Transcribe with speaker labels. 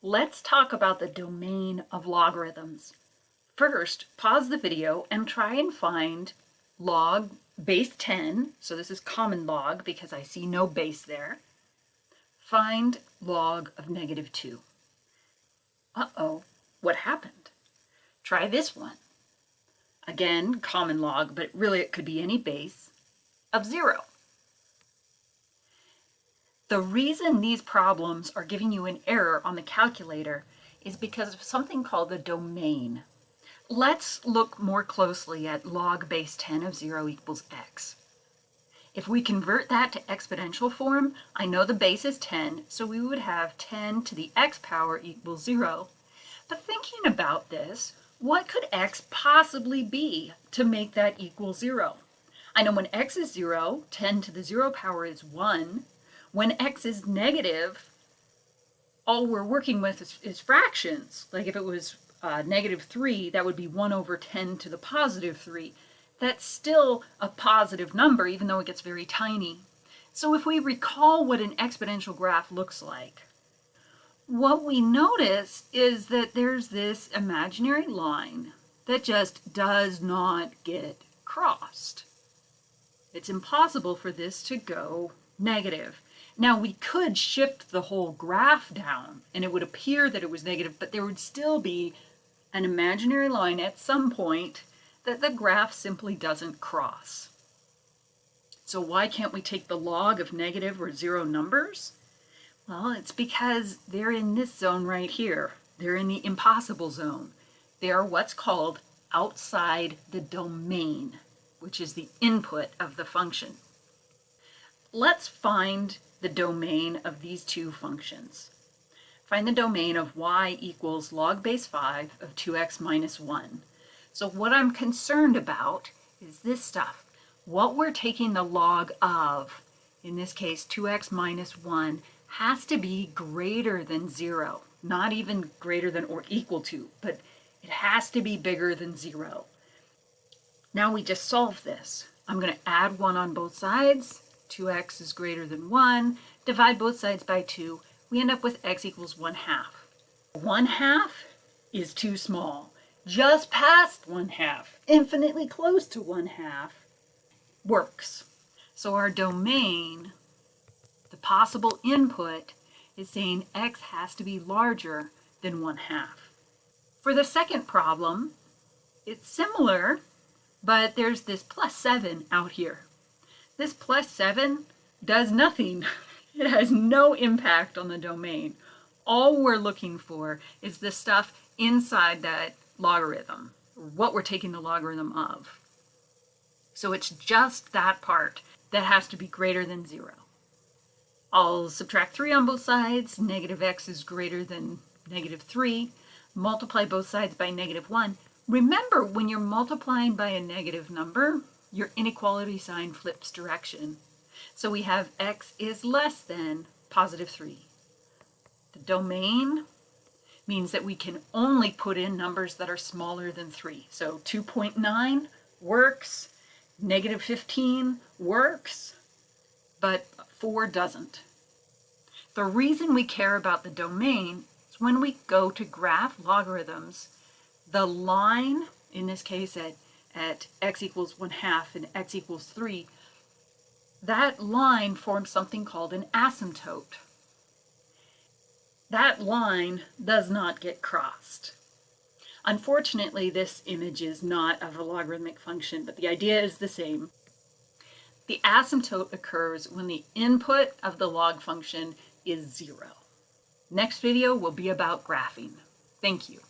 Speaker 1: Let's talk about the domain of logarithms. First, pause the video and try and find log base 10. So this is common log because I see no base there. Find log of -2. Uh-oh, what happened? Try this one. Again, common log, but really it could be any base of 0. The reason these problems are giving you an error on the calculator is because of something called the domain. Let's look more closely at log base 10 of 0 equals x. If we convert that to exponential form, I know the base is 10, so we would have 10 to the x power equals 0. But thinking about this, what could x possibly be to make that equal 0? I know when x is 0, 10 to the 0 power is 1. When x is negative, all we're working with is fractions. Like if it was -3, that would be 1 over 10 to the +3. That's still a positive number, even though it gets very tiny. So if we recall what an exponential graph looks like, what we notice is that there's this imaginary line that just does not get crossed. It's impossible for this to go negative. Now we could shift the whole graph down and it would appear that it was negative, but there would still be an imaginary line at some point that the graph simply doesn't cross. So why can't we take the log of negative or 0 numbers? Well, it's because they're in this zone right here. They're in the impossible zone. They are what's called outside the domain, which is the input of the function. Let's find the domain of these two functions. Find the domain of y equals log base 5 of 2x minus 1. So what I'm concerned about is this stuff. What we're taking the log of, in this case 2x minus 1, has to be greater than 0. Not even greater than or equal to, but it has to be bigger than 0. Now we just solve this. I'm going to add 1 on both sides. 2x is greater than 1. Divide both sides by 2. We end up with x equals 1/2. 1/2 is too small. Just past 1/2, infinitely close to 1/2, works. So our domain, the possible input, is saying x has to be larger than 1/2. For the second problem, it's similar, but there's this +7 out here. This +7 does nothing. It has no impact on the domain. All we're looking for is the stuff inside that logarithm, what we're taking the logarithm of. So it's just that part that has to be greater than 0. I'll subtract 3 on both sides. -x is greater than -3. Multiply both sides by -1. Remember, when you're multiplying by a negative number, your inequality sign flips direction. So we have x is less than +3. The domain means that we can only put in numbers that are smaller than 3. So 2.9 works, -15 works, but 4 doesn't. The reason we care about the domain is when we go to graph logarithms, the line, in this case at x equals 1/2 and x equals 3, that line forms something called an asymptote. That line does not get crossed. Unfortunately, this image is not of a logarithmic function, but the idea is the same. The asymptote occurs when the input of the log function is 0. Next video will be about graphing. Thank you.